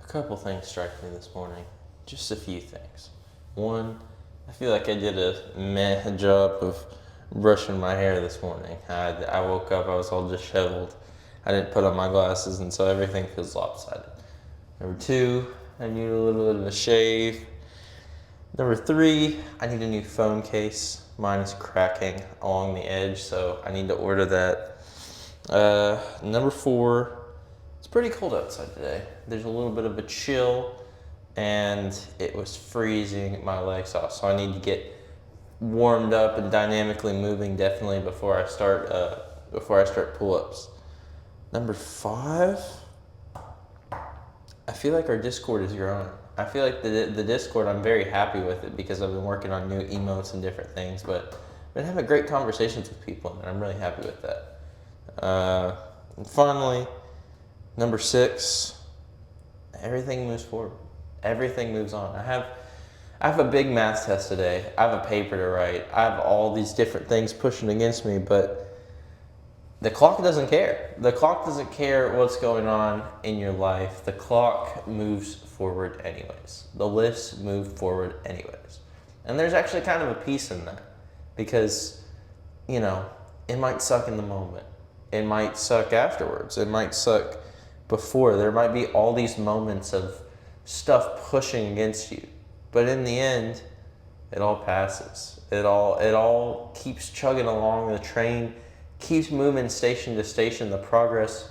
A couple things strike me this morning. Just a few things. One, I feel like I did a meh job of brushing my hair this morning. I woke up, I was all disheveled. I didn't put on my glasses, and so everything feels lopsided. Number two, I need a little bit of a shave. Number three, I need a new phone case. Mine is cracking along the edge, so I need to order that. Number four, it's pretty cold outside today. There's a little bit of a chill, and it was freezing my legs off, so I need to get warmed up and dynamically moving definitely before I start pull-ups. Number five, I feel like our Discord is growing. I feel like the Discord, I'm very happy with it because I've been working on new emotes and different things, but I've been having great conversations with people, and I'm really happy with that. And finally, number six, everything moves forward. Everything moves on. I have a big math test today. I have a paper to write. I have all these different things pushing against me, but the clock doesn't care. The clock doesn't care what's going on in your life. The clock moves forward anyways. The lists move forward anyways. And there's actually kind of a peace in that because, it might suck in the moment. It might suck afterwards. It might suck before. There might be all these moments of stuff pushing against you. But in the end, it all passes. It all keeps chugging along. The train keeps moving station to station. The progress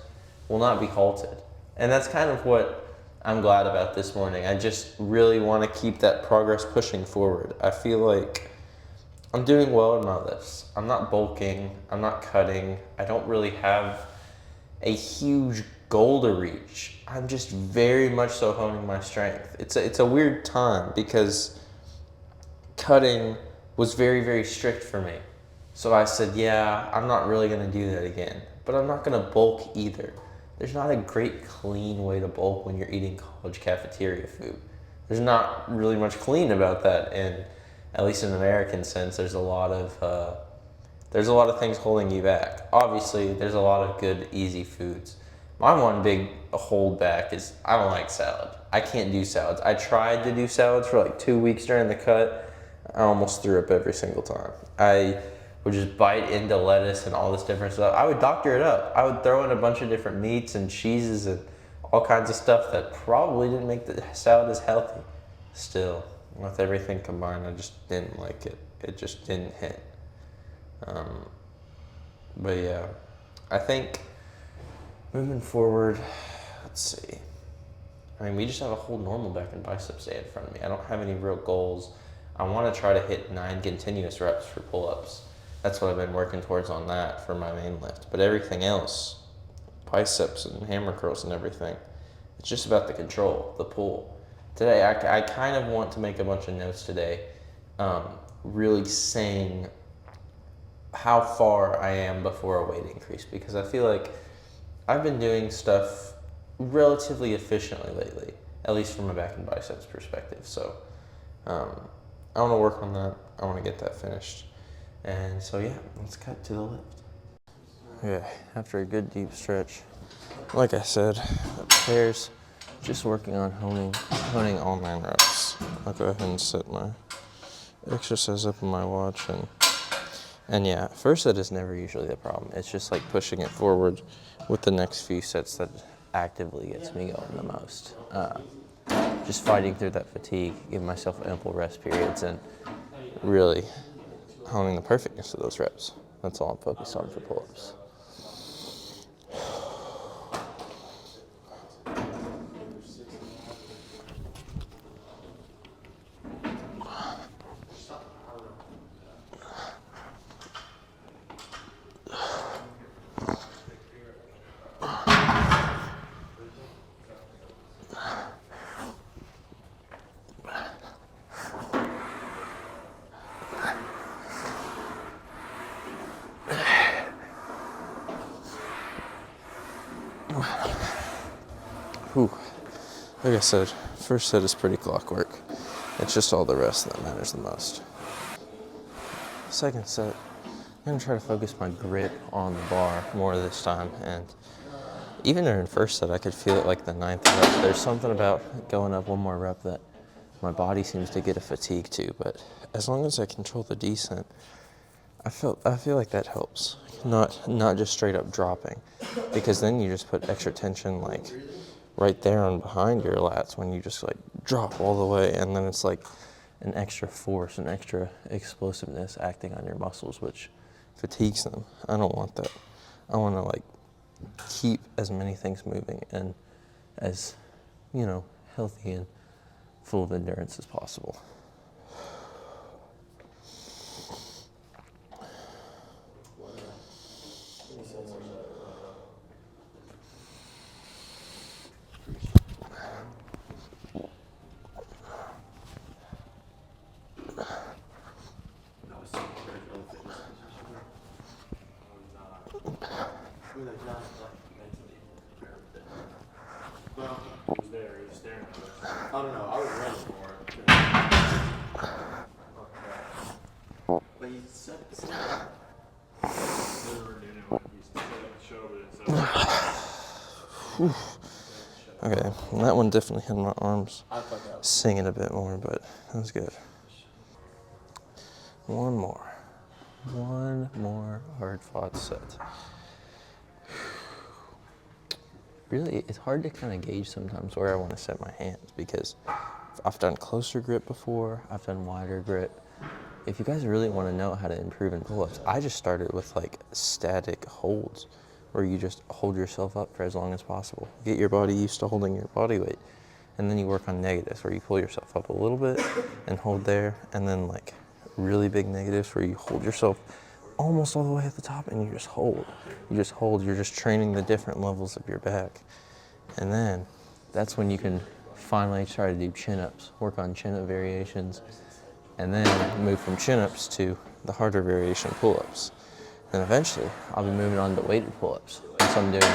will not be halted. And that's kind of what I'm glad about this morning. I just really want to keep that progress pushing forward. I feel like I'm doing well in my lifts. I'm not bulking. I'm not cutting. I don't really have a huge goal to reach. I'm just very much so honing my strength. It's a weird time because cutting was very, very strict for me. So I said, yeah, I'm not really going to do that again. But I'm not going to bulk either. There's not a great clean way to bulk when you're eating college cafeteria food. There's not really much clean about that, and at least in an American sense, there's a lot of things holding you back. Obviously, there's a lot of good, easy foods. My one big holdback is I don't like salad. I can't do salads. I tried to do salads for like 2 weeks during the cut. I almost threw up every single time. I would just bite into lettuce and all this different stuff. I would doctor it up. I would throw in a bunch of different meats and cheeses and all kinds of stuff that probably didn't make the salad as healthy. Still, with everything combined, I just didn't like it. It just didn't hit. But yeah, I think moving forward, let's see. We just have a whole normal back and biceps day in front of me. I don't have any real goals. I want to try to hit 9 continuous reps for pull-ups. That's what I've been working towards on that for my main lift. But everything else, biceps and hammer curls and everything, it's just about the control, the pull. Today, I kind of want to make a bunch of notes today, really saying how far I am before a weight increase, because I feel like I've been doing stuff relatively efficiently lately, at least from a back and biceps perspective. So I want to work on that. I want to get that finished. And so yeah, let's cut to the lift. Okay, after a good deep stretch, like I said, upstairs, just working on honing all 9 reps. I'll go ahead and set my exercise up on my watch, and yeah, first set is never usually the problem. It's just like pushing it forward with the next few sets that actively gets me going the most. Just fighting through that fatigue, giving myself ample rest periods, and really honing the perfectness of those reps. That's all I'm focused on for pull-ups. Whew. Like I said, first set is pretty clockwork. It's just all the rest that matters the most. Second set, I'm gonna try to focus my grip on the bar more this time and even during first set, I could feel it like the ninth rep. There's something about going up one more rep that my body seems to get a fatigue to, but as long as I control the descent, I feel like that helps. Not just straight up dropping, because then you just put extra tension like right there on behind your lats when you just like drop all the way, and then it's like an extra force, an extra explosiveness acting on your muscles, which fatigues them. I don't want that. I want to like keep as many things moving and as, healthy and full of endurance as possible. Well, he was there. He was staring at us. I don't know. I was running for it. But he said we were doing it when he showed it. Okay, well, that one definitely had my arms singing a bit more, but that was good. One more hard-fought set. Really, it's hard to kind of gauge sometimes where I want to set my hands, because I've done closer grip before, I've done wider grip. If you guys really want to know how to improve in pull-ups, I just started with like static holds, where you just hold yourself up for as long as possible. Get your body used to holding your body weight, and then you work on negatives, where you pull yourself up a little bit and hold there, and then like really big negatives where you hold yourself almost all the way at the top and you just hold. You're just training the different levels of your back. And then that's when you can finally try to do chin-ups, work on chin-up variations, and then move from chin-ups to the harder variation pull-ups. Then eventually I'll be moving on to weighted pull-ups. So I'm doing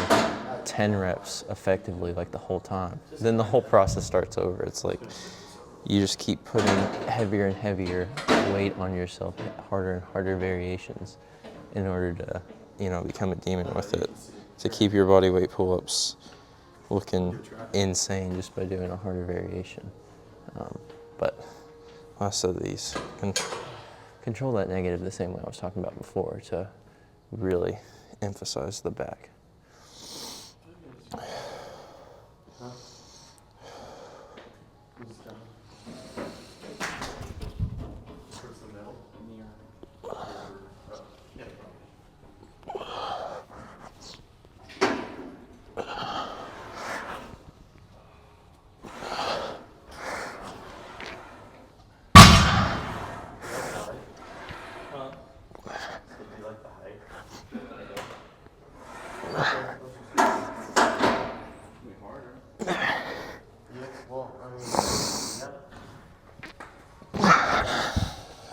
10 reps effectively like the whole time. Then the whole process starts over. It's like you just keep putting heavier and heavier weight on yourself, harder and harder variations, in order to, become a demon with it, to keep your body weight pull-ups looking insane just by doing a harder variation. But last of these, control that negative the same way I was talking about before, to really emphasize the back.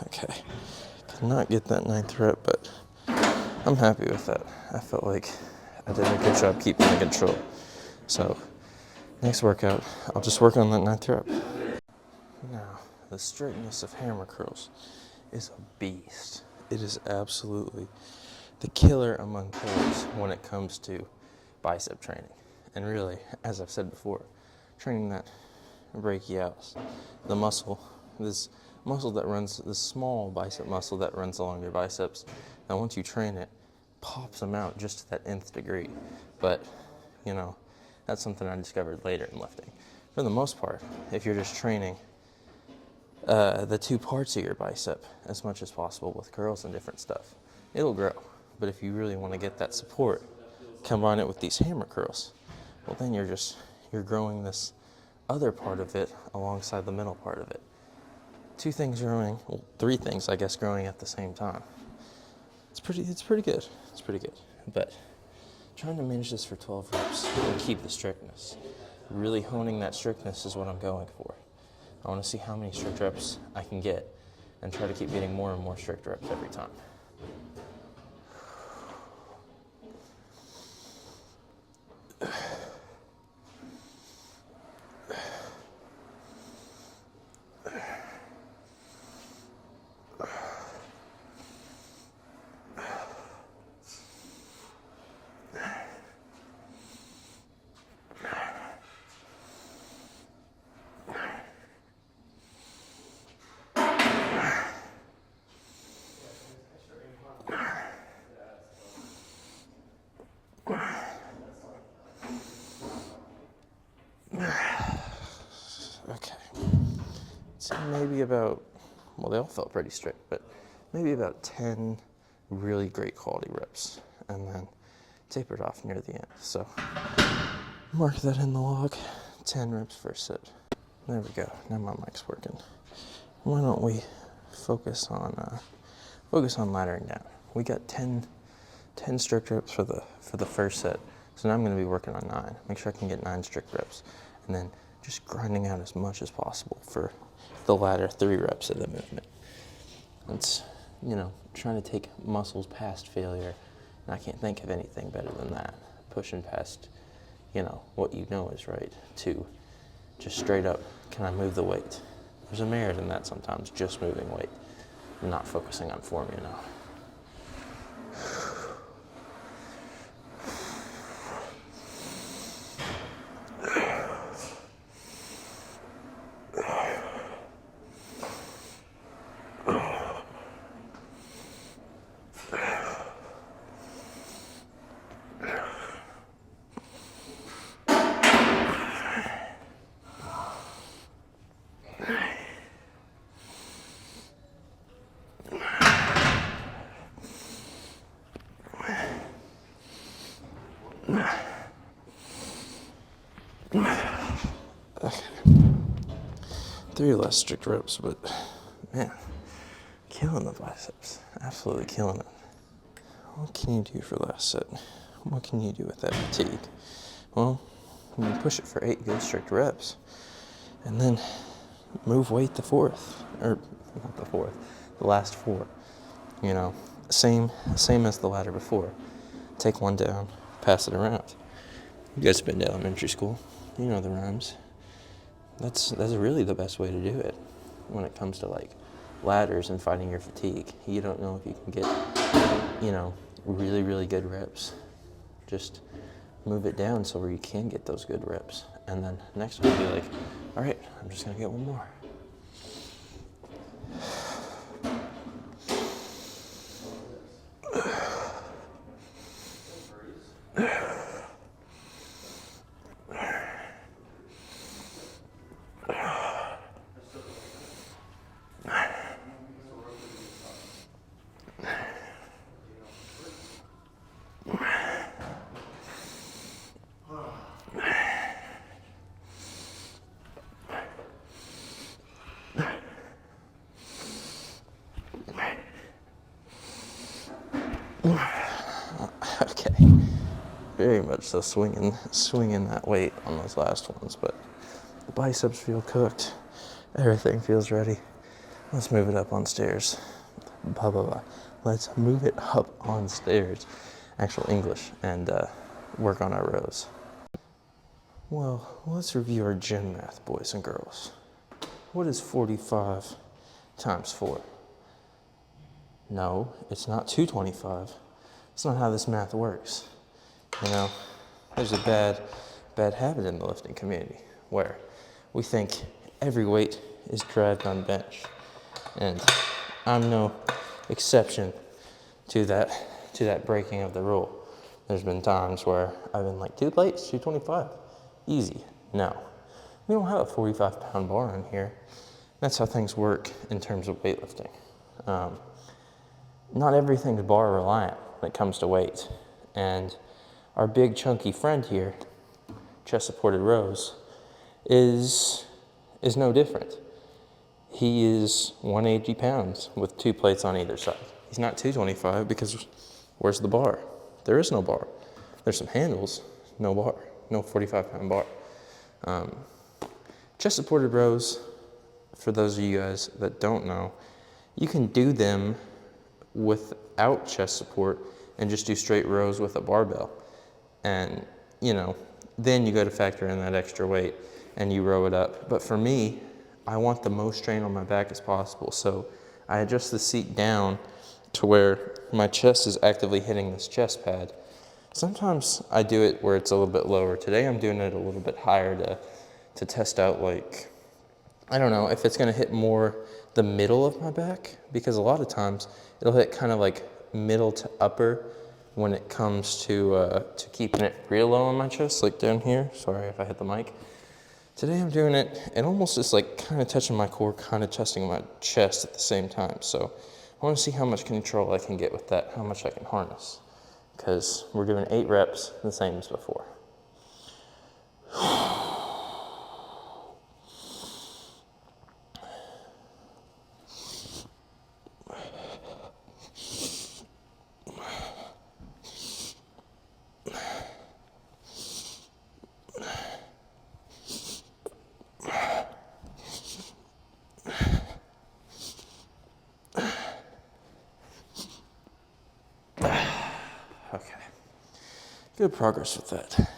Okay, could not get that 9th rep, but I'm happy with that. I felt like I did a good job keeping the control. So next workout, I'll just work on that 9th rep. Now, the straightness of hammer curls is a beast. It is absolutely the killer among pulls when it comes to bicep training. And really, as I've said before, training that brachialis, the muscle, this small bicep muscle that runs along your biceps. Now once you train it, pops them out just to that nth degree. But, that's something I discovered later in lifting. For the most part, if you're just training the two parts of your bicep as much as possible with curls and different stuff, it'll grow. But if you really want to get that support, combine it with these hammer curls, well then you're growing this other part of it alongside the middle part of it. Three things, I guess, growing at the same time. It's pretty good. But trying to manage this for 12 reps and keep the strictness. Really honing that strictness is what I'm going for. I want to see how many strict reps I can get and try to keep getting more and more strict reps every time. Okay. So maybe about, well, they all felt pretty strict, but maybe about 10 really great quality reps, and then tapered off near the end. So mark that in the log, 10 reps first set. There we go, now my mic's working. Why don't we focus on laddering down. We got 10 strict reps for the first set. So now I'm gonna be working on 9. Make sure I can get 9 strict reps. And then just grinding out as much as possible for the latter 3 reps of the movement. It's, trying to take muscles past failure. And I can't think of anything better than that. Pushing past, what you know is right to just straight up, can I move the weight? There's a merit in that sometimes, just moving weight and not focusing on form, Okay. 3 less strict reps, but man, killing the biceps. Absolutely killing it. What can you do for last set? What can you do with that fatigue? Well, you push it for 8 good strict reps, and then move weight the last 4. Same as the ladder before. Take one down, pass it around. You guys have been to elementary school. You know the rhymes. That's really the best way to do it when it comes to ladders and fighting your fatigue. You don't know if you can get, really, really good reps. Just move it down so where you can get those good reps. And then next one, be like, all right, I'm just gonna get one more. Okay, very much so swinging that weight on those last ones, but the biceps feel cooked, everything feels ready. Let's move it up on stairs. Blah, blah, blah. Let's move it up on stairs, actual English, and work on our rows. Well, let's review our gym math, boys and girls. What is 45 times 4? No, it's not 225. That's not how this math works. There's a bad habit in the lifting community where we think every weight is derived on bench. And I'm no exception to that breaking of the rule. There's been times where I've been like, 2 plates, 225, easy. No, we don't have a 45-pound bar in here. That's how things work in terms of weightlifting. Not everything's bar reliant when it comes to weight. And our big chunky friend here, chest supported rows, is no different. He is 180 pounds with 2 plates on either side. He's not 225 because where's the bar? There is no bar. There's some handles, no bar, no 45-pound bar. Chest supported rows, for those of you guys that don't know, you can do them without chest support and just do straight rows with a barbell. And, then you go to factor in that extra weight and you row it up. But for me, I want the most strain on my back as possible. So I adjust the seat down to where my chest is actively hitting this chest pad. Sometimes I do it where it's a little bit lower. Today I'm doing it a little bit higher to test out, I don't know if it's gonna hit more the middle of my back, because a lot of times it'll hit kind of middle to upper when it comes to keeping it real low on my chest, like down here. Sorry if I hit the mic. Today I'm doing it, and almost just like kind of touching my core, kind of testing my chest at the same time. So I want to see how much control I can get with that, how much I can harness. Because we're doing 8 reps, the same as before. Okay. Good progress with that.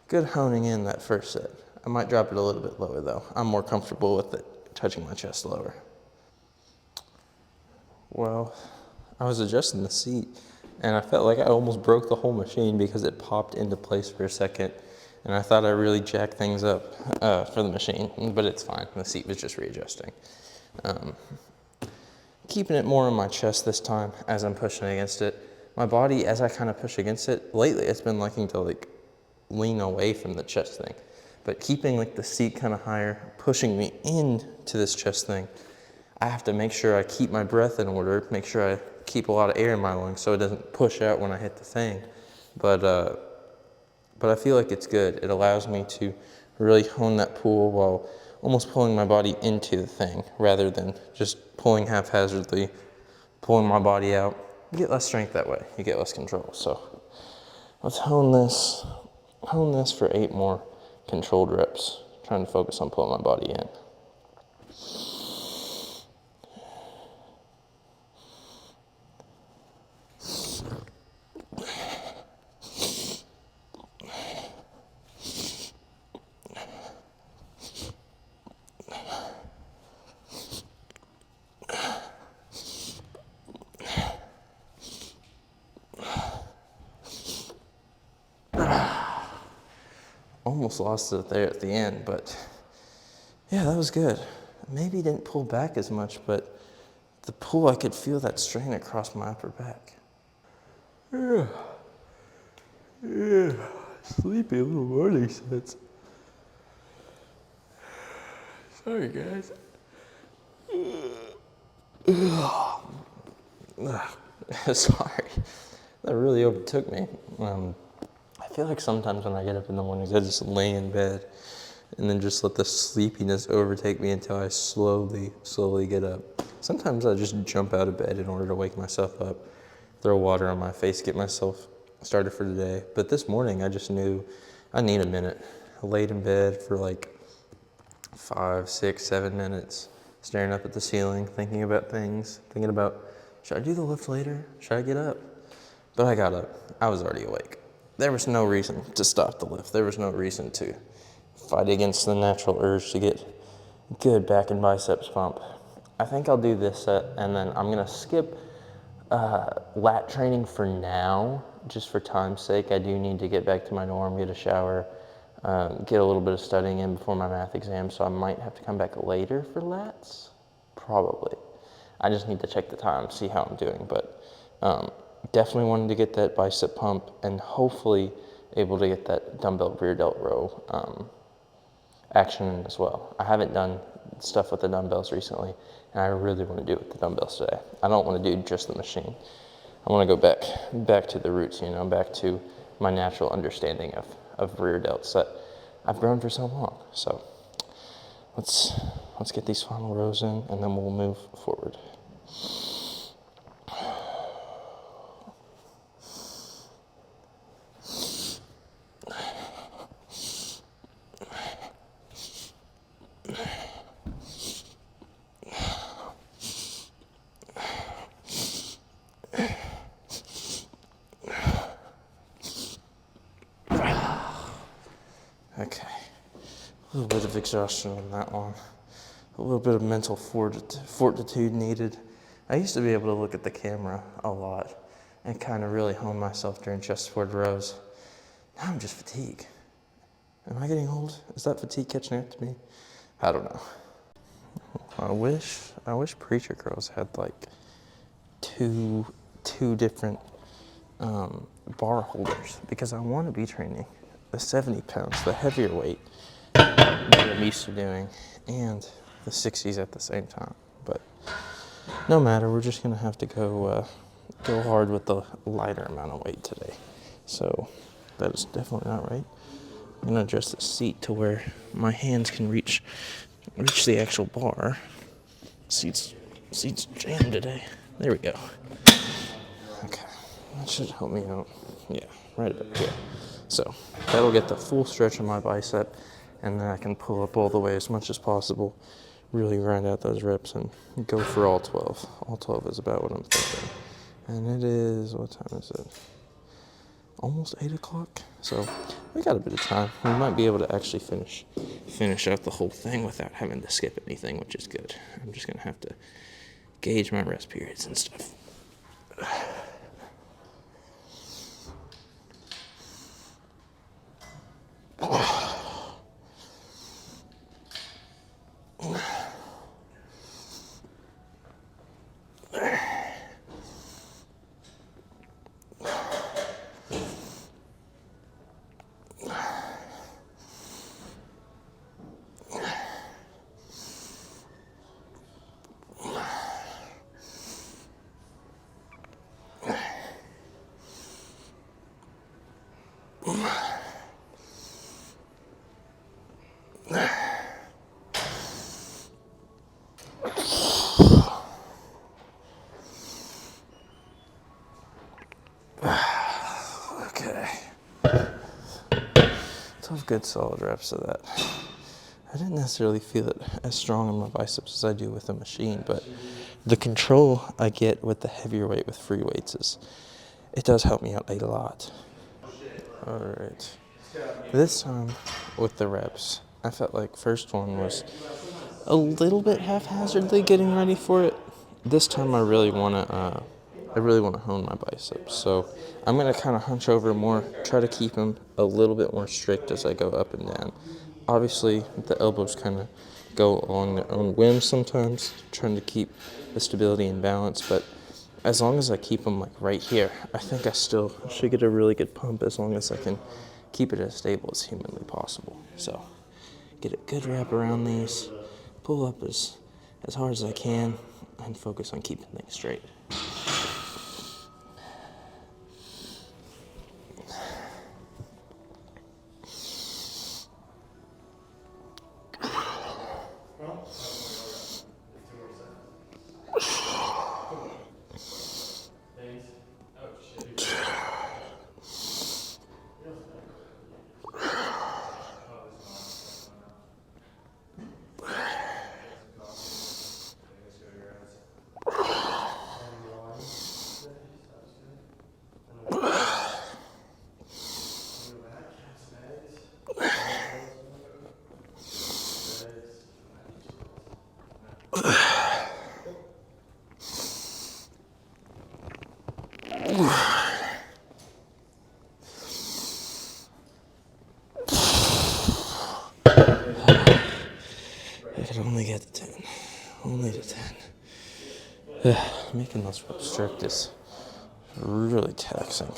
Good honing in that first set. I might drop it a little bit lower though. I'm more comfortable with it touching my chest lower. Well, I was adjusting the seat and I felt like I almost broke the whole machine because it popped into place for a second. And I thought I really jacked things up for the machine, but it's fine. The seat was just readjusting. Keeping it more on my chest this time as I'm pushing against it. My body, as I kind of push against it, lately it's been liking to like lean away from the chest thing. But keeping like the seat kind of higher, pushing me into this chest thing, I have to make sure I keep my breath in order, make sure I keep a lot of air in my lungs so it doesn't push out when I hit the thing. But I feel like it's good. It allows me to really hone that pull while almost pulling my body into the thing rather than just pulling haphazardly, pulling my body out. You get less strength that way. You get less control. So let's hone this for 8 more controlled reps. Trying to focus on pulling my body in. Almost lost it there at the end, but yeah, that was good. Maybe didn't pull back as much, but the pull, I could feel that strain across my upper back. Yeah. Sleepy little morning sets. Sorry, guys. Sorry. That really overtook me. I feel like sometimes when I get up in the mornings, I just lay in bed and then just let the sleepiness overtake me until I slowly get up. Sometimes I just jump out of bed in order to wake myself up, throw water on my face, get myself started for the day. But this morning, I just knew I need a minute. I laid in bed for like 5, 6, 7 minutes, staring up at the ceiling, thinking about things, thinking about, should I do the lift later? Should I get up? But I got up. I was already awake. There was no reason to stop the lift. There was no reason to fight against the natural urge to get good back and biceps pump. I think I'll do this set, and then I'm gonna skip lat training for now, just for time's sake. I do need to get back to my dorm, get a shower, get a little bit of studying in before my math exam, so I might have to come back later for lats, probably. I just need to check the time, see how I'm doing, but definitely wanted to get that bicep pump and hopefully able to get that dumbbell rear delt row action in as well. I haven't done stuff with the dumbbells recently, and I really want to do it with the dumbbells today. I don't want to do just the machine. I want to go back to the roots, back to my natural understanding of rear delts that I've grown for so long. So let's get these final rows in, and then we'll move forward. Okay, a little bit of exhaustion on that one. A little bit of mental fortitude needed. I used to be able to look at the camera a lot and kind of really hone myself during chest forward rows. Now I'm just fatigued. Am I getting old? Is that fatigue catching up to me? I don't know. I wish Preacher Girls had like two different bar holders, because I want to be training the 70 pounds, the heavier weight, that I'm used to doing and the 60s at the same time. But no matter, we're just gonna have to go hard with the lighter amount of weight today. So that is definitely not right. I'm gonna adjust the seat to where my hands can reach the actual bar. Seat's jammed today. There we go. Okay, that should help me out. Yeah, right about here. So that'll get the full stretch of my bicep, and then I can pull up all the way as much as possible, really grind out those reps and go for all 12. All 12 is about what I'm thinking. And it is, what time is it? Almost 8 o'clock. So we got a bit of time. We might be able to actually finish out the whole thing without having to skip anything, which is good. I'm just gonna have to gauge my rest periods and stuff. Okay. 12 good solid reps of that. I didn't necessarily feel it as strong on my biceps as I do with the machine, but the control I get with the heavier weight with free weights it does help me out a lot. All right. This time with the reps, I felt like first one was a little bit haphazardly getting ready for it. This time I really want to hone my biceps. So I'm going to kind of hunch over more, try to keep them a little bit more strict as I go up and down. Obviously, the elbows kind of go along their own whims sometimes, trying to keep the stability and balance, but as long as I keep them like right here, I think I still should get a really good pump as long as I can keep it as stable as humanly possible. So get a good wrap around these, pull up as hard as I can, and focus on keeping things straight. I could only get to 10. Only to 10. Making those reps strict is really taxing.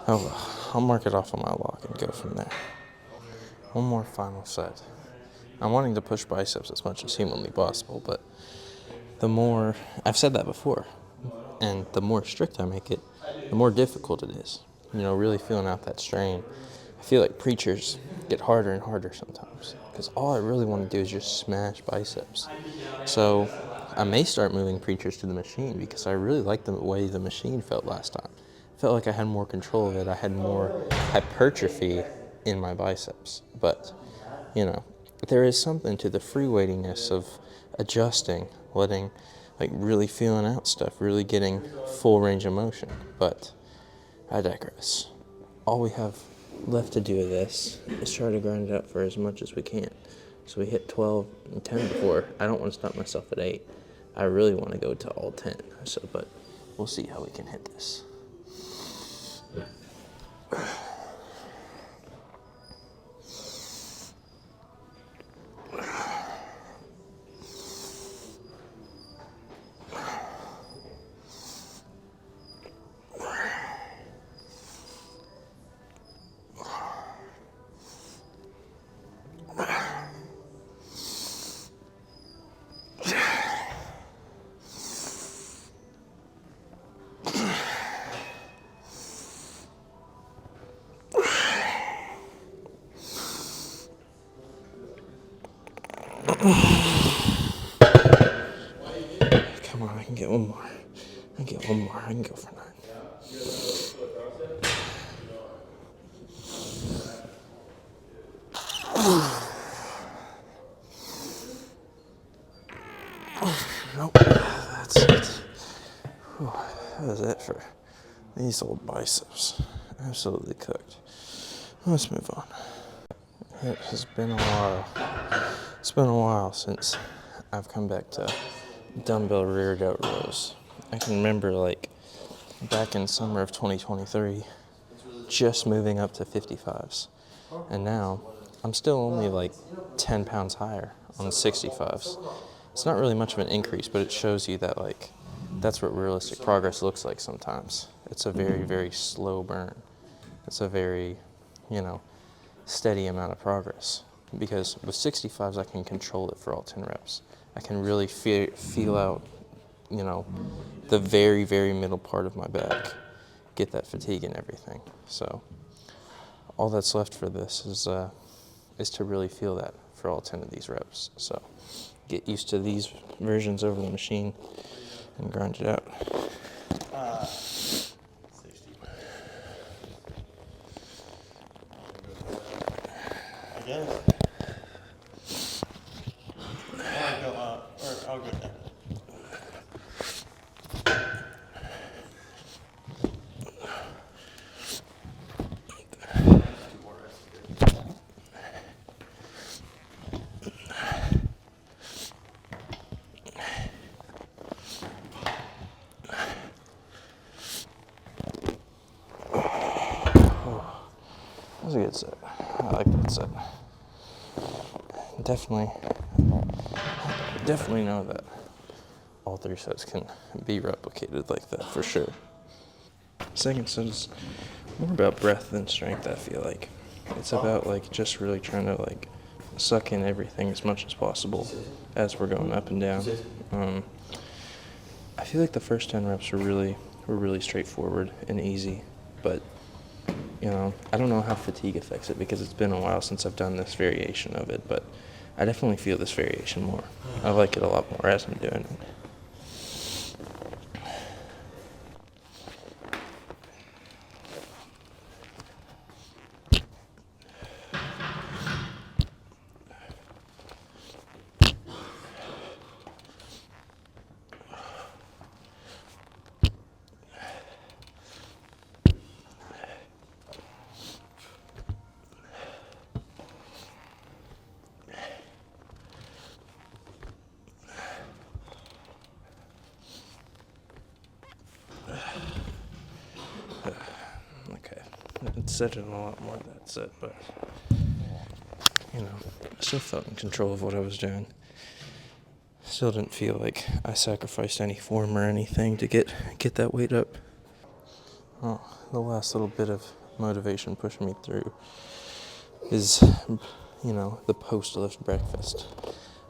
Oh well, I'll mark it off on my log and go from there. One more final set. I'm wanting to push biceps as much as humanly possible, but the more, I've said that before, and the more strict I make it, the more difficult it is. You know, really feeling out that strain. I feel like preachers get harder and harder sometimes, because all I really want to do is just smash biceps. So I may start moving preachers to the machine because I really like the way the machine felt last time. I felt like I had more control of it. I had more hypertrophy in my biceps. But, you know, there is something to the free weightiness of adjusting, letting, like really feeling out stuff, really getting full range of motion. But I digress. All we have left to do with this is try to grind it out for as much as we can. So we hit 12 and 10 before. I don't want to stop myself at 8. I really want to go to all 10. So, but we'll see how we can hit this. Come on, I can get one more. I can get one more. I can go for 9. Nope, that's it. Whew, that was it for these old biceps. Absolutely cooked. Let's move on. It has been a while. It's been a while since I've come back to dumbbell rear delt rows. I can remember back in summer of 2023, just moving up to 55s. And now I'm still only 10 pounds higher on the 65s. It's not really much of an increase, but it shows you that that's what realistic progress looks like sometimes. It's a very, very slow burn. It's a very, steady amount of progress. Because with 65s, I can control it for all 10 reps. I can really feel out, the very, very middle part of my back, get that fatigue and everything. So all that's left for this is to really feel that for all 10 of these reps. So get used to these versions over the machine and grind it out. 60. I guess. I'll go down. That was a good set. I like that set. Definitely know that all 3 sets can be replicated like that for sure. Second set is more about breath than strength, I feel like. It's about just really trying to suck in everything as much as possible as we're going up and down. I feel like the first 10 reps were really straightforward and easy, but I don't know how fatigue affects it because it's been a while since I've done this variation of it, but I definitely feel this variation more. I like it a lot more as I'm doing it. Okay, I said it a lot more than that set, but I still felt in control of what I was doing. Still didn't feel like I sacrificed any form or anything to get that weight up. Oh, the last little bit of motivation pushing me through is, the post-lift breakfast.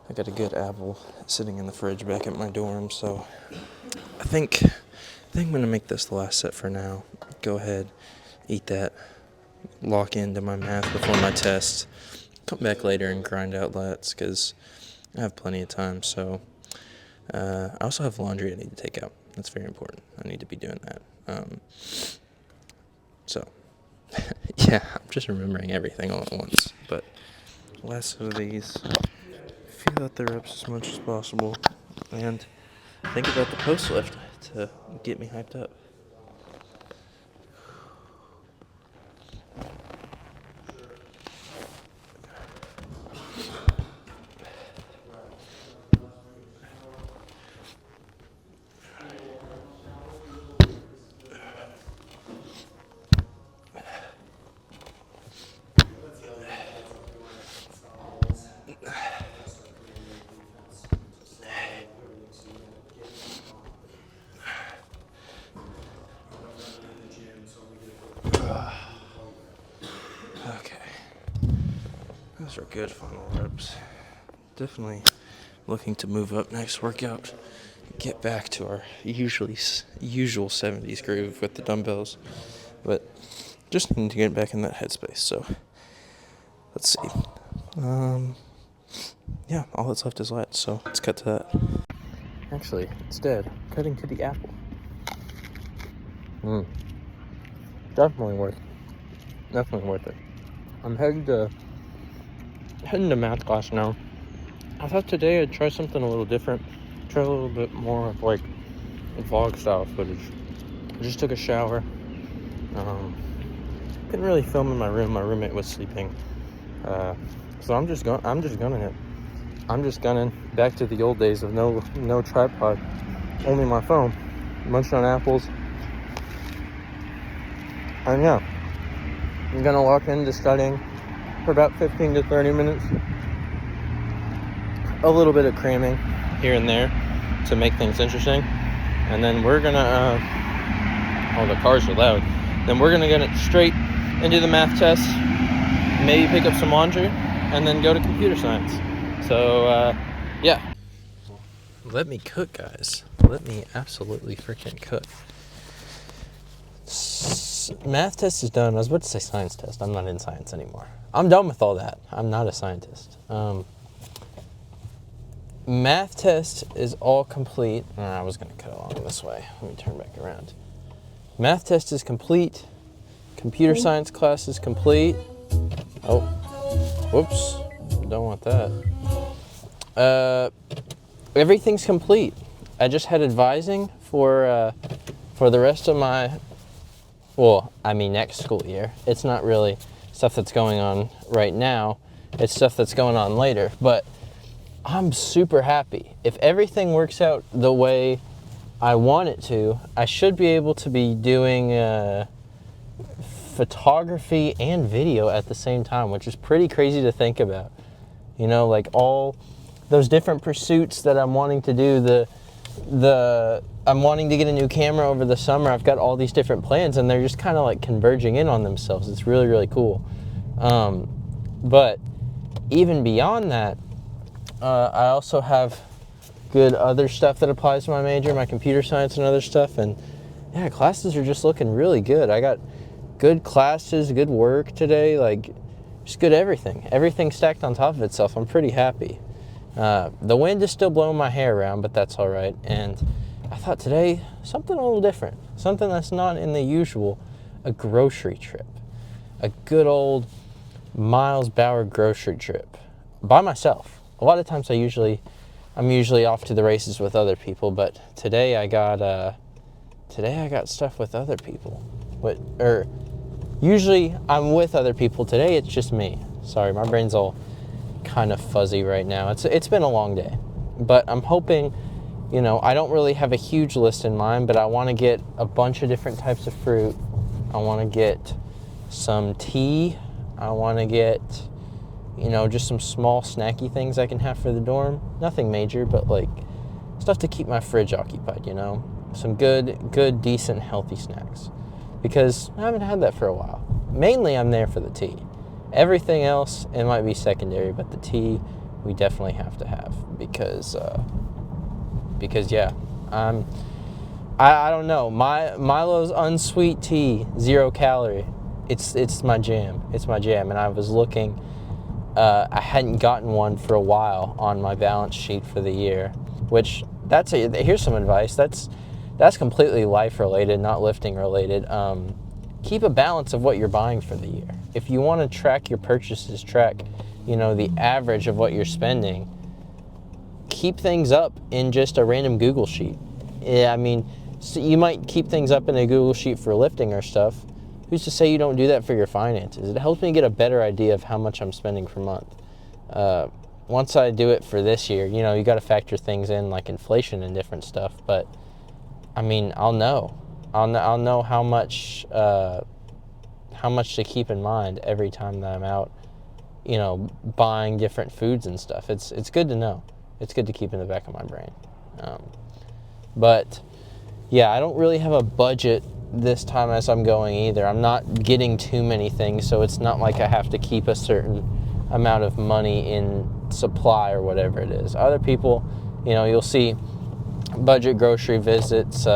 I got a good apple sitting in the fridge back at my dorm, so I think I'm gonna make this the last set for now. Go ahead, eat that, lock into my math before my test, come back later and grind out lats because I have plenty of time. So I also have laundry I need to take out. That's very important. I need to be doing that. So yeah, I'm just remembering everything all at once. But last set of these, feel out the reps as much as possible, and think about the post lift to get me hyped up. Okay, those are good final reps. Definitely looking to move up next workout, get back to our usual 70s groove with the dumbbells, but just need to get back in that headspace. So let's see. yeah, all that's left is lats, so let's cut to that. Actually, instead, cutting to the apple. Definitely worth it. I'm heading to math class now. I thought today I'd try something a little different. Try a little bit more of like vlog style footage. I just took a shower. Couldn't really film in my room. My roommate was sleeping. So I'm just gunning it. I'm just gunning back to the old days of no tripod, only my phone, munching on apples. And yeah, I'm gonna walk into studying for about 15 to 30 minutes. A little bit of cramming here and there to make things interesting. And then we're gonna, oh, the cars are loud. Then we're gonna get it straight into the math test, maybe pick up some laundry, and then go to computer science. So, yeah. Let me cook, guys. Let me absolutely freaking cook. Math test is done. I was about to say science test. I'm not in science anymore. I'm done with all that. I'm not a scientist. Math test is all complete. I was going to cut along this way. Let me turn back around. Math test is complete. Computer science class is complete. Oh, whoops. Don't want that. Everything's complete. I just had advising for the rest of my, next school year. It's not really stuff that's going on right now. It's stuff that's going on later. But I'm super happy. If everything works out the way I want it to, I should be able to be doing photography and video at the same time, which is pretty crazy to think about. You know, like all those different pursuits that I'm wanting to do, I'm wanting to get a new camera over the summer. I've got all these different plans and they're just kind of like converging in on themselves. It's really, really cool. But even beyond that, I also have good other stuff that applies to my major, my computer science and other stuff. And yeah, classes are just looking really good. I got good classes, good work today, like just good everything. Everything stacked on top of itself. I'm pretty happy. The wind is still blowing my hair around, but that's all right. And I thought today, something a little different, something that's not in the usual, a grocery trip. A good old Miles Bauer grocery trip by myself. A lot of times I'm usually off to the races with other people, but today I got stuff with other people. Usually I'm with other people. Today it's just me. Sorry, my brain's all kind of fuzzy right now. It's been a long day, but I'm hoping, I don't really have a huge list in mind, but I want to get a bunch of different types of fruit. I want to get some tea. I want to get, just some small snacky things I can have for the dorm. Nothing major, but like stuff to keep my fridge occupied, Some good, decent, healthy snacks. Because I haven't had that for a while. Mainly I'm there for the tea. Everything else, it might be secondary, but the tea we definitely have to have because yeah, I don't know. Milo's unsweet tea, 0 calorie. It's my jam. It's my jam. And I was looking, I hadn't gotten one for a while on my balance sheet for the year, which here's some advice. That's completely life related, not lifting related. Keep a balance of what you're buying for the year. If you want to track your purchases, track, the average of what you're spending, keep things up in just a random Google sheet. Yeah, so you might keep things up in a Google sheet for lifting or stuff. Who's to say you don't do that for your finances? It helps me get a better idea of how much I'm spending per month. Once I do it for this year, you got to factor things in like inflation and different stuff, but I'll know how much to keep in mind every time that I'm out, buying different foods and stuff. It's good to know. It's good to keep in the back of my brain. But yeah, I don't really have a budget this time as I'm going either. I'm not getting too many things, so it's not like I have to keep a certain amount of money in supply or whatever it is. Other people, you'll see budget grocery visits,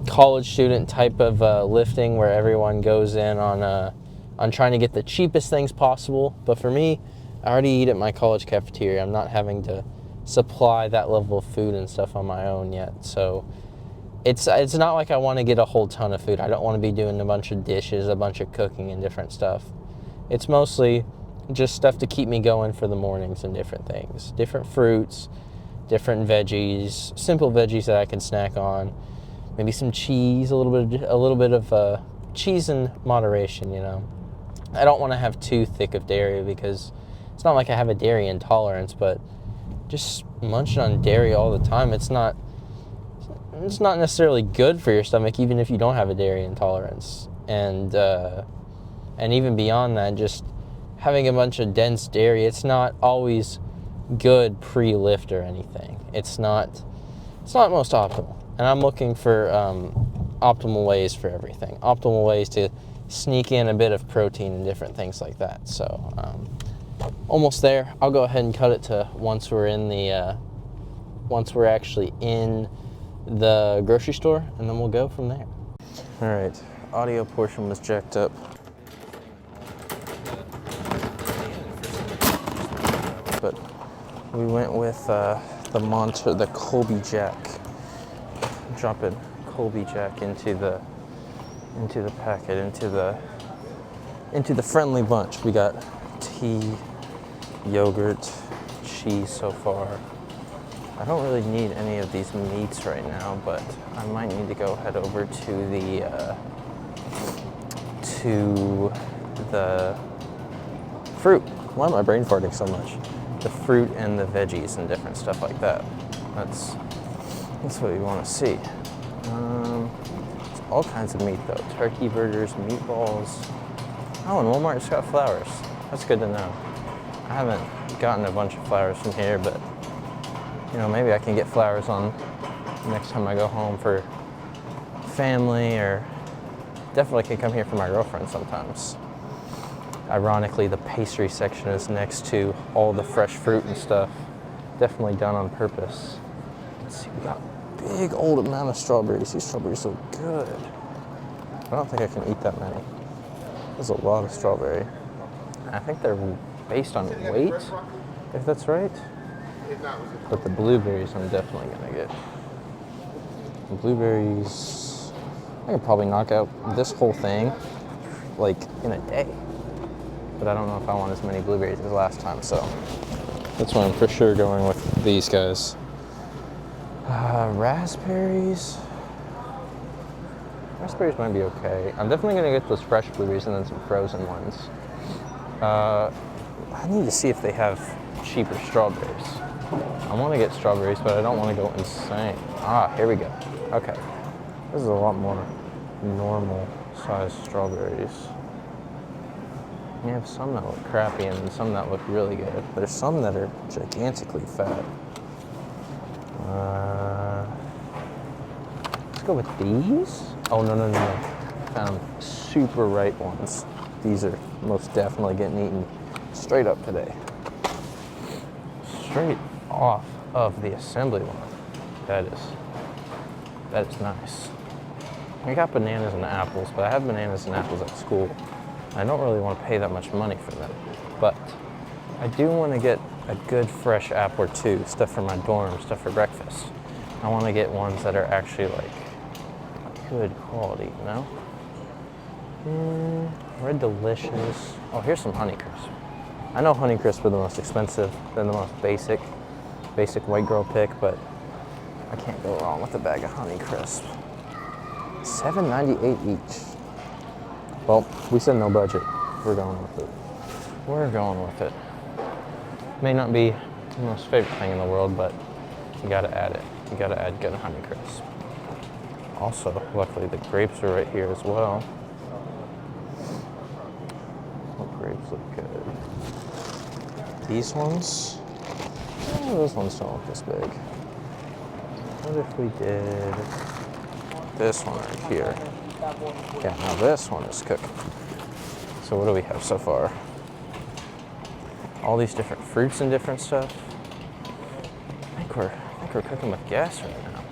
college student type of lifting where everyone goes in on trying to get the cheapest things possible. But for me, I already eat at my college cafeteria. I'm not having to supply that level of food and stuff on my own yet. So it's not like I want to get a whole ton of food. I don't want to be doing a bunch of dishes, a bunch of cooking and different stuff. It's mostly just stuff to keep me going for the mornings and different things. Different fruits, different veggies, simple veggies that I can snack on. Maybe some cheese, a little bit of cheese in moderation, you know. I don't want to have too thick of dairy because it's not like I have a dairy intolerance, but just munching on dairy all the time, it's not necessarily good for your stomach, even if you don't have a dairy intolerance. And even beyond that, just having a bunch of dense dairy, it's not always good pre-lift or anything. It's not most optimal. And I'm looking for optimal ways for everything. Optimal ways to sneak in a bit of protein and different things like that. So almost there. I'll go ahead and cut it to once we're actually in the grocery store, and then we'll go from there. All right, audio portion was jacked up. But we went with the Colby Jack. Dropping Colby Jack into the packet, into the friendly bunch. We got tea, yogurt, cheese so far. I don't really need any of these meats right now, but I might need to go head over to the fruit. Why am I brain farting so much? The fruit and the veggies and different stuff like that. That's what we want to see. It's all kinds of meat though. Turkey burgers, meatballs. Oh, and Walmart's got flowers. That's good to know. I haven't gotten a bunch of flowers from here, but you know, maybe I can get flowers on next time I go home for family, or definitely can come here for my girlfriend sometimes. Ironically, the pastry section is next to all the fresh fruit and stuff. Definitely done on purpose. Let's see, we got a big old amount of strawberries. These strawberries look good. I don't think I can eat that many. There's a lot of strawberry. I think they're based on weight, if that's right. But the blueberries I'm definitely gonna get. The blueberries, I could probably knock out this whole thing like in a day. But I don't know if I want as many blueberries as last time, so that's why I'm for sure going with these guys. Raspberries. Raspberries might be okay. I'm definitely gonna get those fresh blueberries and then some frozen ones. I need to see if they have cheaper strawberries. I want to get strawberries, but I don't want to go insane. Here we go. Okay. This is a lot more normal sized strawberries. You have some that look crappy and some that look really good. There's some that are gigantically fat. Let's go with these. Oh, no. Found super ripe ones. These are most definitely getting eaten straight up today. Straight off of the assembly line. That is nice. I got bananas and apples, but I have bananas and apples at school. I don't really want to pay that much money for them, but I do want to get a good fresh apple or two, stuff for my dorm, stuff for breakfast. I want to get ones that are actually like good quality, you know? Red Delicious. Oh, here's some Honeycrisp. I know Honeycrisp are the most expensive. They're the most basic white girl pick, but I can't go wrong with a bag of Honeycrisp. $7.98 each. Well, we said no budget. We're going with it. May not be the most favorite thing in the world, but you gotta add it. You gotta add good Honeycrisp. Also, luckily the grapes are right here as well. What grapes look good? These ones? Oh, those ones don't look this big. What if we did this one right here? Yeah, now this one is cooking. So what do we have so far? All these different fruits and different stuff. I think we're cooking with gas right now.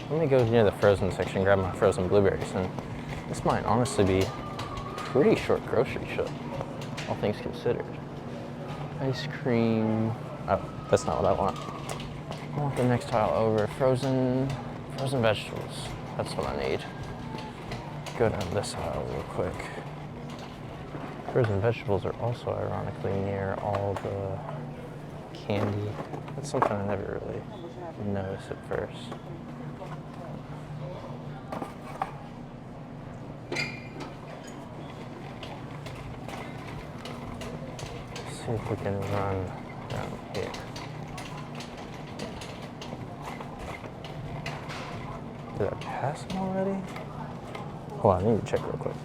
Let me go near the frozen section and grab my frozen blueberries, and this might honestly be a pretty short grocery trip, all things considered. Ice cream. Oh, that's not what I want. I want the next tile over. Frozen vegetables. That's what I need. Go down this aisle real quick. Frozen vegetables are also ironically near all the candy. That's something I never really noticed at first. See if we can run down here. Did I pass them already? Hold on, I need to check real quick.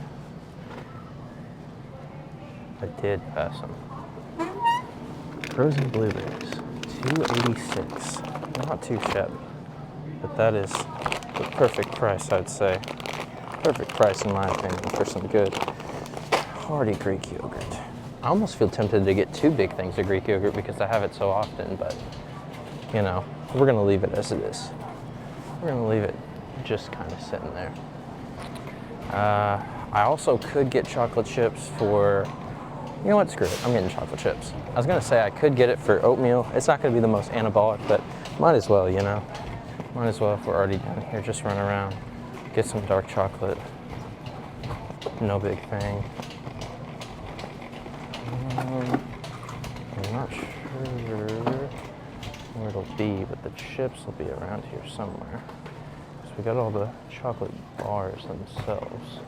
I did pass them. Frozen blueberries, $2.86. Not too shabby, but that is the perfect price, I'd say. Perfect price, in my opinion, for some good hearty Greek yogurt. I almost feel tempted to get 2 big things of Greek yogurt because I have it so often, but you know, we're gonna leave it as it is. We're gonna leave it just kind of sitting there. I also could get chocolate chips for, you know what, screw it, I'm getting chocolate chips. I was gonna say I could get it for oatmeal. It's not gonna be the most anabolic, but might as well, you know. Might as well, if we're already down here, just run around, get some dark chocolate. No big thing. I'm not sure where it'll be, but the chips will be around here somewhere. So we got all the chocolate bars themselves.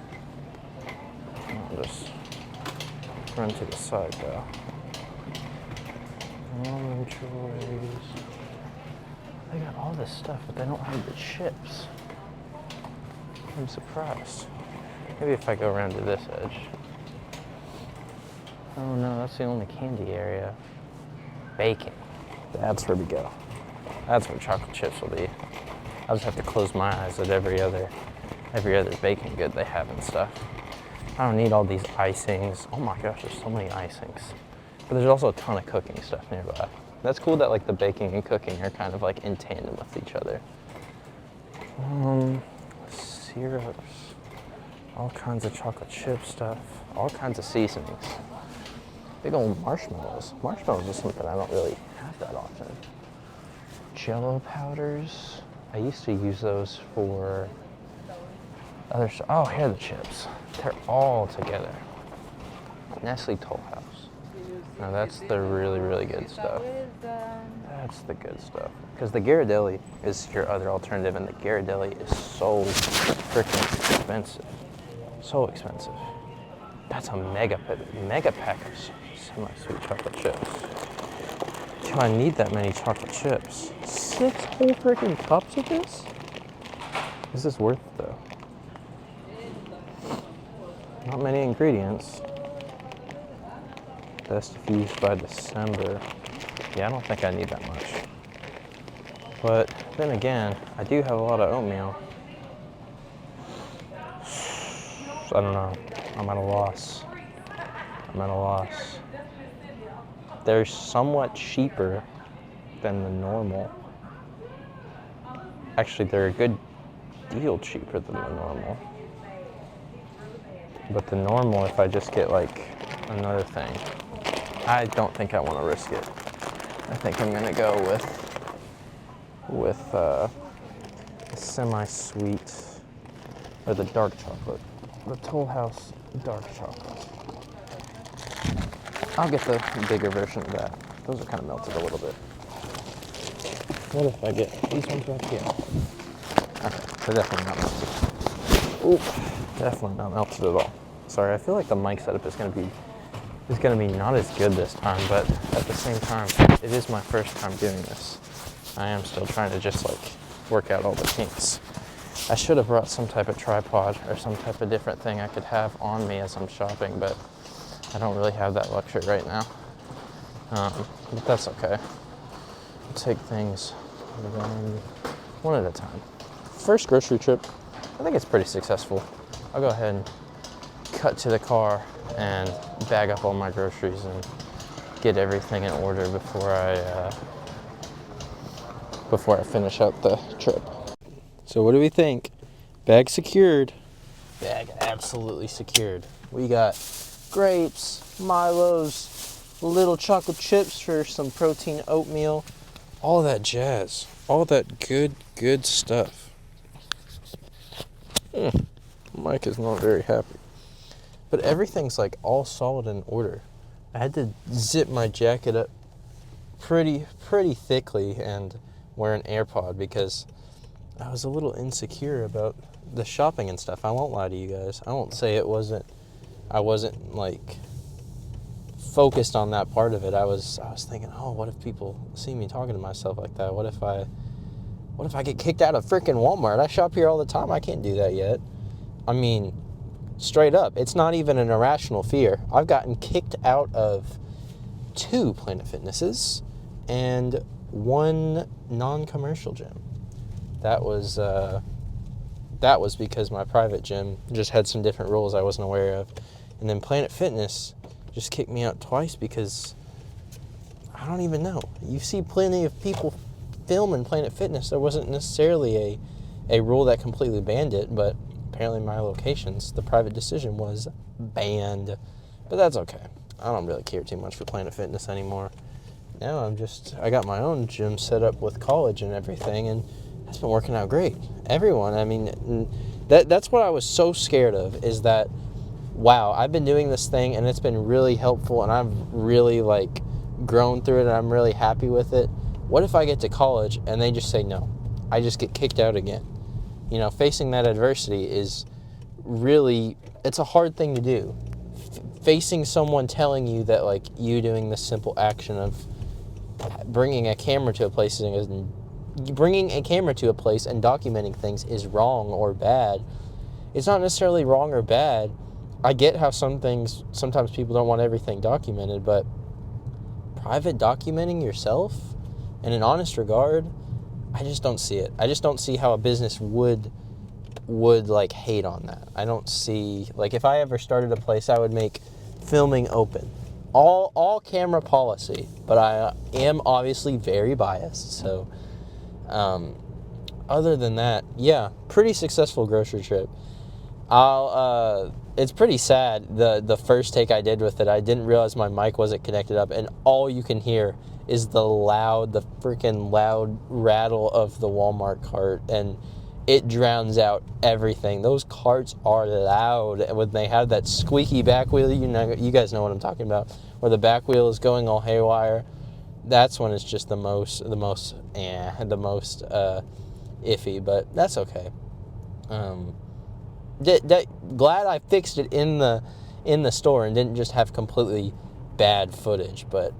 I'll just run to the side though. Almond Joys. They got all this stuff, but they don't have the chips. I'm surprised. Maybe if I go around to this edge. Oh no, that's the only candy area. Bacon. That's where we go. That's where chocolate chips will be. I'll just have to close my eyes at every other bacon good they have and stuff. I don't need all these icings. Oh my gosh, there's so many icings. But there's also a ton of cooking stuff nearby. That's cool that like the baking and cooking are kind of like in tandem with each other. Syrups. All kinds of chocolate chip stuff. All kinds of seasonings. Big old marshmallows. Marshmallows is something I don't really have that often. Jello powders. I used to use those for other stuff. Oh, here are the chips. They're all together. Nestle Toll House. Now that's the really, really good stuff. That's the good stuff. Because the Ghirardelli is your other alternative, and the Ghirardelli is so freaking expensive. So expensive. That's a mega pack of semi-sweet chocolate chips. Do I need that many chocolate chips? 6 whole freaking cups of this? Is this worth it though? Not many ingredients. Best if used by December. Yeah, I don't think I need that much. But then again, I do have a lot of oatmeal. I don't know. I'm at a loss. They're somewhat cheaper than the normal. Actually, they're a good deal cheaper than the normal. But the normal, if I just get like another thing, I don't think I want to risk it. I think I'm gonna go with the semi-sweet or the dark chocolate, the Toll House dark chocolate. I'll get the bigger version of that. Those are kind of melted a little bit. What if I get these ones right here? Okay, they're definitely not melted. Ooh, definitely not melted at all. Sorry, I feel like the mic setup is gonna be not as good this time, but at the same time, it is my first time doing this. I am still trying to just like work out all the kinks. I should have brought some type of tripod or some type of different thing I could have on me as I'm shopping, but I don't really have that luxury right now. But that's okay. We'll take things one at a time. First grocery trip, I think it's pretty successful. I'll go ahead and cut to the car and bag up all my groceries and get everything in order before I finish out the trip. So what do we think? Bag secured. Bag absolutely secured. We got grapes, Milos, little chocolate chips for some protein oatmeal. All that jazz. All that good stuff. Mike is not very happy. But everything's like all solid in order. I had to zip my jacket up pretty thickly and wear an AirPod because I was a little insecure about the shopping and stuff. I won't lie to you guys. I won't say I wasn't like focused on that part of it. I was thinking, oh, what if people see me talking to myself like that? What if I get kicked out of freaking Walmart? I shop here all the time. I can't do that yet. I mean, straight up, it's not even an irrational fear. I've gotten kicked out of 2 Planet Fitnesses and 1 non-commercial gym. That was because my private gym just had some different rules I wasn't aware of. And then Planet Fitness just kicked me out twice because I don't even know. You see plenty of people filming Planet Fitness. There wasn't necessarily a rule that completely banned it, but apparently my locations, the private decision was banned. But that's okay. I don't really care too much for Planet Fitness anymore. Now I got my own gym set up with college and everything, and it's been working out great. Everyone, I mean, that's what I was so scared of, is that, wow, I've been doing this thing and it's been really helpful and I've really like grown through it and I'm really happy with it. What if I get to college and they just say no? I just get kicked out again. You know, facing that adversity is really, it's a hard thing to do. Facing someone telling you that like you doing this simple action of bringing a camera to a place and documenting things is wrong or bad. It's not necessarily wrong or bad. I get how sometimes people don't want everything documented, but private documenting yourself in an honest regard, I just don't see it. I just don't see how a business would like hate on that. I don't see, like, if I ever started a place, I would make filming open. All camera policy, but I am obviously very biased, so other than that, yeah, pretty successful grocery trip. It's pretty sad, the first take I did with it, I didn't realize my mic wasn't connected up, and all you can hear is the freaking loud rattle of the Walmart cart, and it drowns out everything. Those carts are loud, and when they have that squeaky back wheel, you guys know what I'm talking about, where the back wheel is going all haywire. That's when it's just the most iffy, but that's okay. Glad I fixed it in the store and didn't just have completely bad footage. But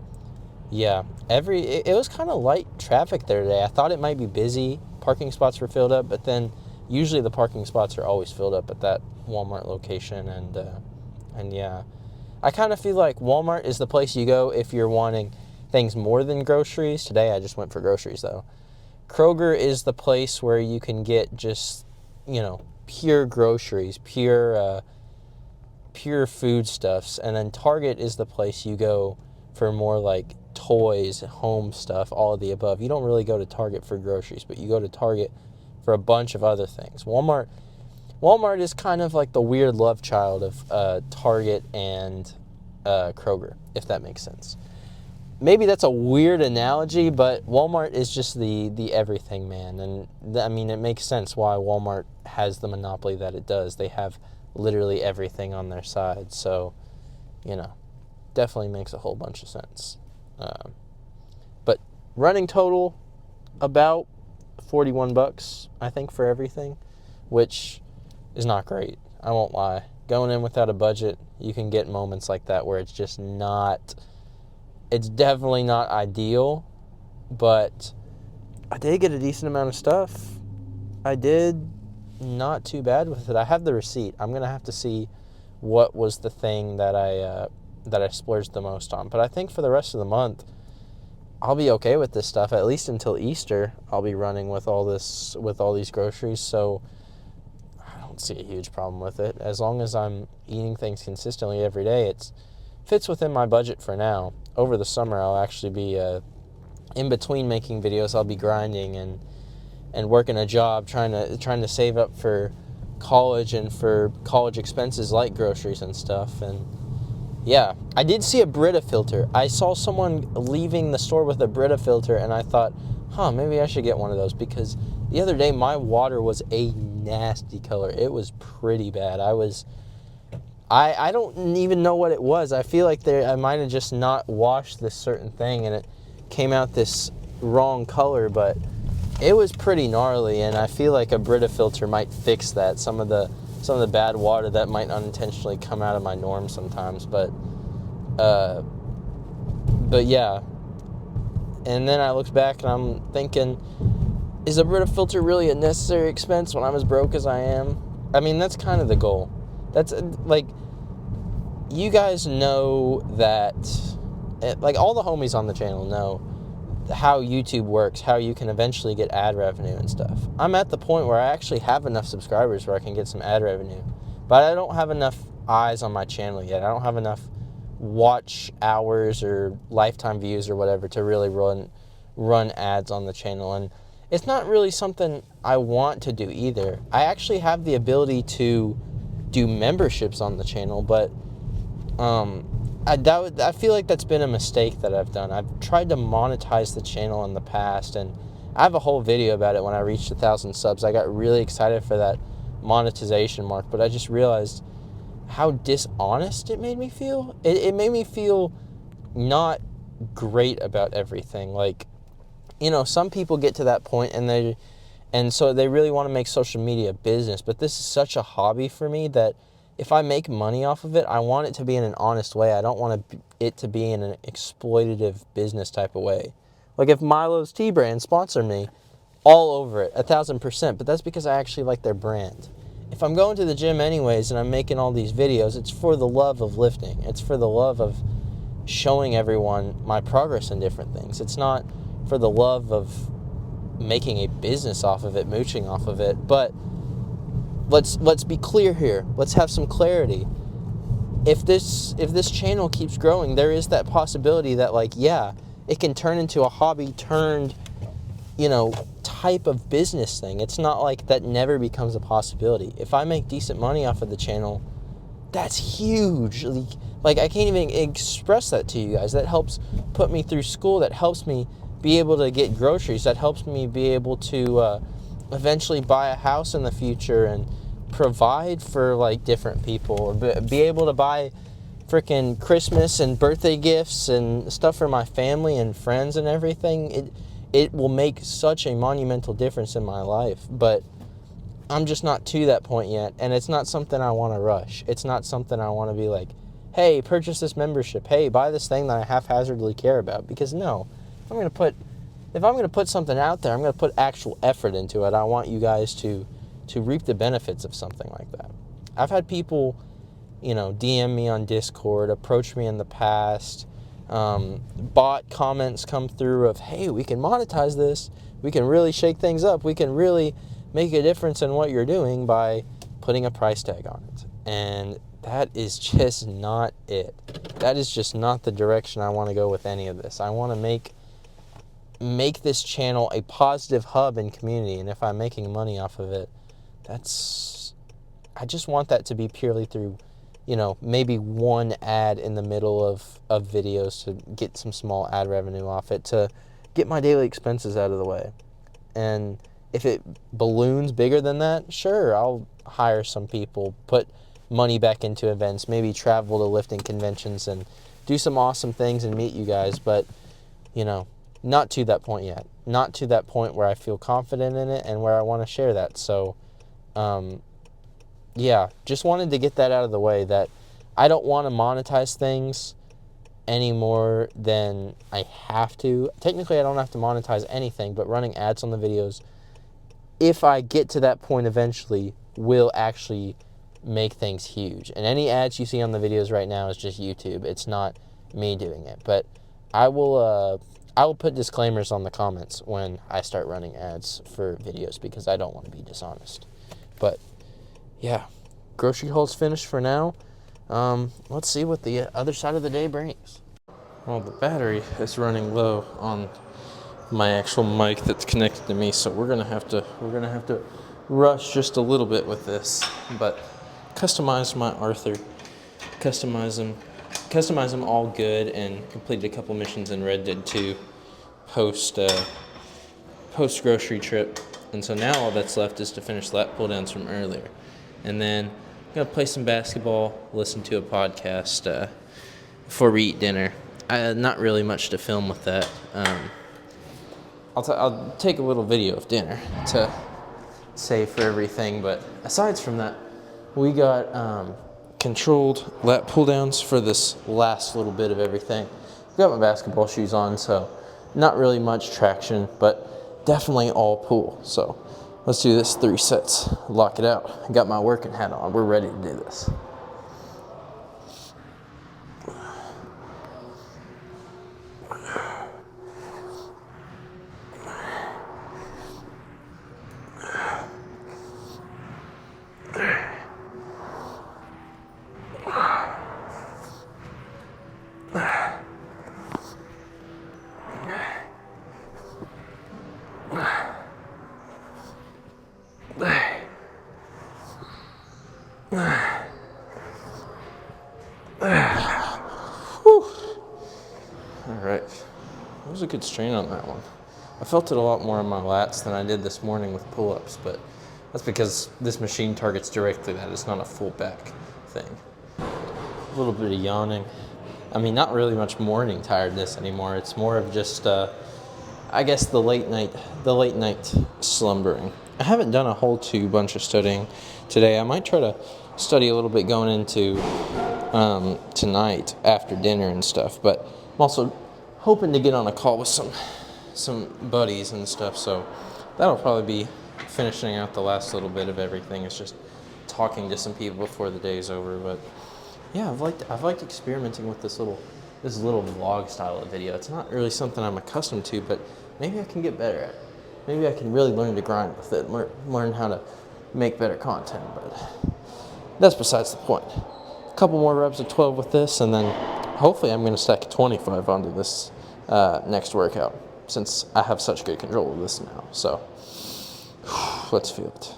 yeah, it was kind of light traffic there today. I thought it might be busy. Parking spots were filled up, but then usually the parking spots are always filled up at that Walmart location. And yeah, I kind of feel like Walmart is the place you go if you're wanting things more than groceries. Today I just went for groceries though. Kroger is the place where you can get just, pure groceries, pure foodstuffs, and then Target is the place you go for more like toys, home stuff, all of the above. You don't really go to Target for groceries, but you go to Target for a bunch of other things. Walmart is kind of like the weird love child of Target and Kroger, if that makes sense. Maybe that's a weird analogy, but Walmart is just the everything man. And I mean, it makes sense why Walmart has the monopoly that it does. They have literally everything on their side. So, definitely makes a whole bunch of sense. But running total, about $41, I think, for everything, which is not great. I won't lie. Going in without a budget, you can get moments like that where it's just not... It's definitely not ideal, but I did get a decent amount of stuff. I did not too bad with it. I have the receipt. I'm going to have to see what was the thing that I splurged the most on. But I think for the rest of the month, I'll be okay with this stuff, at least until Easter. I'll be running with all these groceries, so I don't see a huge problem with it. As long as I'm eating things consistently every day, it fits within my budget for now. Over the summer, I'll actually be, in between making videos, I'll be grinding and working a job, trying to save up for college and for college expenses like groceries and stuff. And Yeah, I did see a Brita filter. I saw someone leaving the store with a Brita filter, and I thought, maybe I should get one of those, because the other day my water was a nasty color. It was pretty bad. I don't even know what it was. I feel like I might have just not washed this certain thing, and it came out this wrong color, but it was pretty gnarly, and I feel like a Brita filter might fix that. Some of the bad water that might unintentionally come out of my norm sometimes, but yeah. And then I looked back and I'm thinking, is a Brita filter really a necessary expense when I'm as broke as I am? I mean, that's kind of the goal. That's like, you guys know that, like, all the homies on the channel know how YouTube works, how you can eventually get ad revenue and stuff. I'm at the point where I actually have enough subscribers where I can get some ad revenue, but I don't have enough eyes on my channel yet. I don't have enough watch hours or lifetime views or whatever to really run ads on the channel, and it's not really something I want to do either. I actually have the ability to do memberships on the channel, but I feel like that's been a mistake that I've done. I've tried to monetize the channel in the past, and I have a whole video about it when I reached 1,000 subs. I got really excited for that monetization mark, but I just realized how dishonest it made me feel. It made me feel not great about everything. Like, some people get to that point and so they really want to make social media a business, but this is such a hobby for me that if I make money off of it, I want it to be in an honest way. I don't want it to be in an exploitative business type of way. Like if Milo's Tea brand sponsored me, all over it, 1,000%, but that's because I actually like their brand. If I'm going to the gym anyways and I'm making all these videos, it's for the love of lifting. It's for the love of showing everyone my progress in different things. It's not for the love of making a business off of it, mooching off of it. But let's be clear here. Let's have some clarity. If this channel keeps growing, there is that possibility that, like, yeah, it can turn into a hobby turned, type of business thing. It's not like that never becomes a possibility. If I make decent money off of the channel, that's huge. Like, I can't even express that to you guys. That helps put me through school. That helps me be able to get groceries. That helps me be able to eventually buy a house in the future and provide for, like, different people, or be able to buy freaking Christmas and birthday gifts and stuff for my family and friends and everything. It will make such a monumental difference in my life, but I'm just not to that point yet, and it's not something I want to rush. It's not something I want to be like, hey, purchase this membership, hey, buy this thing that I haphazardly care about, because no, if I'm going to put something out there, I'm going to put actual effort into it. I want you guys to reap the benefits of something like that. I've had people, DM me on Discord, approach me in the past, bot comments come through of, hey, we can monetize this, we can really shake things up, we can really make a difference in what you're doing by putting a price tag on it. And that is just not it. That is just not the direction I want to go with any of this. I want to make this channel a positive hub and community, and if I'm making money off of it, I just want that to be purely through, maybe one ad in the middle of videos to get some small ad revenue off it, to get my daily expenses out of the way. And if it balloons bigger than that, sure, I'll hire some people, put money back into events, maybe travel to lifting conventions and do some awesome things and meet you guys, but, not to that point yet. Not to that point where I feel confident in it and where I want to share that. So, yeah, just wanted to get that out of the way, that I don't want to monetize things any more than I have to. Technically, I don't have to monetize anything, but running ads on the videos, if I get to that point eventually, will actually make things huge. And any ads you see on the videos right now is just YouTube. It's not me doing it. But I will put disclaimers on the comments when I start running ads for videos, because I don't want to be dishonest. But yeah, grocery haul's finished for now. Let's see what the other side of the day brings. Well, the battery is running low on my actual mic that's connected to me, so we're gonna have to rush just a little bit with this. But customize my Arthur, customize him customized them all good and completed a couple missions in Red Dead 2 post grocery trip. And so now all that's left is to finish lat pull downs from earlier. And then I'm going to play some basketball, listen to a podcast before we eat dinner. Not really much to film with that. I'll take a little video of dinner to save for everything. But aside from that, we got controlled lat pull downs for this last little bit of everything. I've got my basketball shoes on, so not really much traction, but definitely all pull. So let's do this 3 sets, lock it out. I got my working hat on, we're ready to do this. Alright, that was a good strain on that one. I felt it a lot more on my lats than I did this morning with pull-ups, but that's because this machine targets directly that. It's not a full back thing. A little bit of yawning. I mean, not really much morning tiredness anymore. It's more of just, I guess, the late night slumbering. I haven't done a whole bunch of studying today. I might try to study a little bit going into tonight after dinner and stuff, but I'm also hoping to get on a call with some buddies and stuff, so that'll probably be finishing out the last little bit of everything. It's just talking to some people before the day's over. But yeah, I've liked experimenting with this little vlog style of video. It's not really something I'm accustomed to, but maybe I can get better at it. Maybe I can really learn to grind with it, learn how to make better content, but that's besides the point. A couple more reps of 12 with this, and then hopefully I'm going to stack a 25 onto this next workout, since I have such good control of this now. So let's feel it.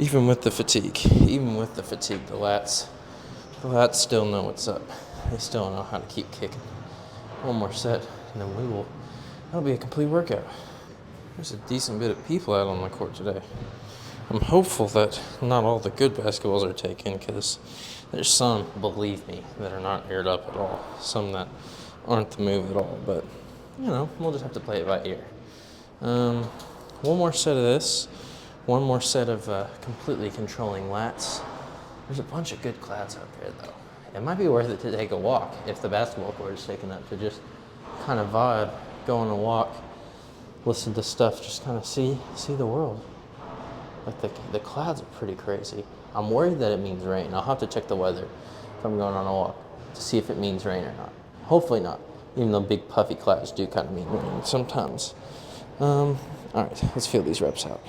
Even with the fatigue, the lats still know what's up. They still know how to keep kicking. One more set, and then that'll be a complete workout. There's a decent bit of people out on the court today. I'm hopeful that not all the good basketballs are taken, because there's some, believe me, that are not aired up at all. Some that aren't the move at all, but we'll just have to play it by ear. One more set of this. One more set of completely controlling lats. There's a bunch of good clads out there, though. It might be worth it to take a walk if the basketball court is taken up, to just kind of vibe, go on a walk, listen to stuff, just kind of see the world. Like the clouds are pretty crazy. I'm worried that it means rain. I'll have to check the weather if I'm going on a walk to see if it means rain or not. Hopefully not, even though big puffy clouds do kind of mean rain sometimes. All right, let's feel these reps out.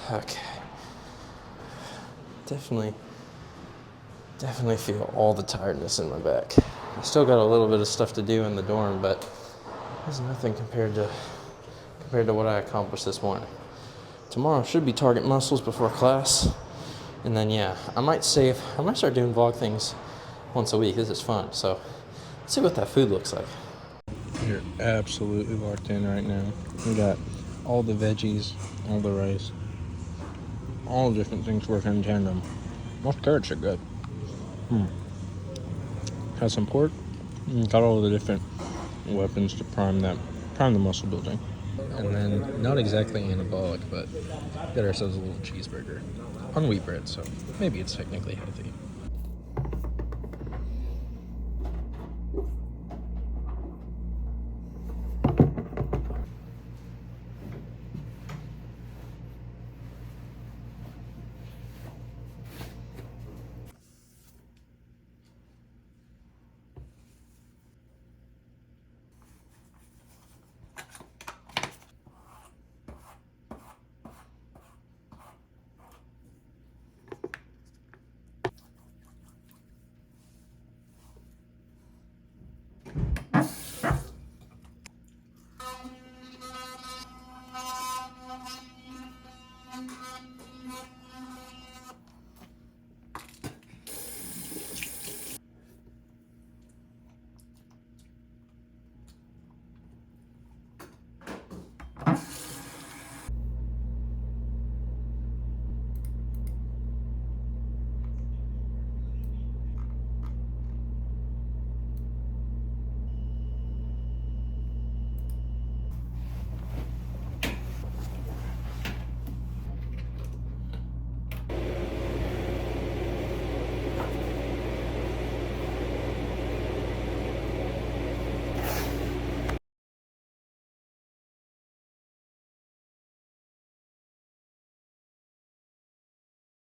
Okay. Definitely feel all the tiredness in my back. I still got a little bit of stuff to do in the dorm, but there's nothing compared to what I accomplished this morning. Tomorrow should be target muscles before class. And then I might start doing vlog things once a week. This is fun. So let's see what that food looks like. You're absolutely locked in right now. We got all the veggies, all the rice, all the different things working in tandem. Most carrots are good. Has some pork. Got all the different weapons to prime the muscle building. And then, not exactly anabolic, but got ourselves a little cheeseburger on wheat bread, so maybe it's technically healthy.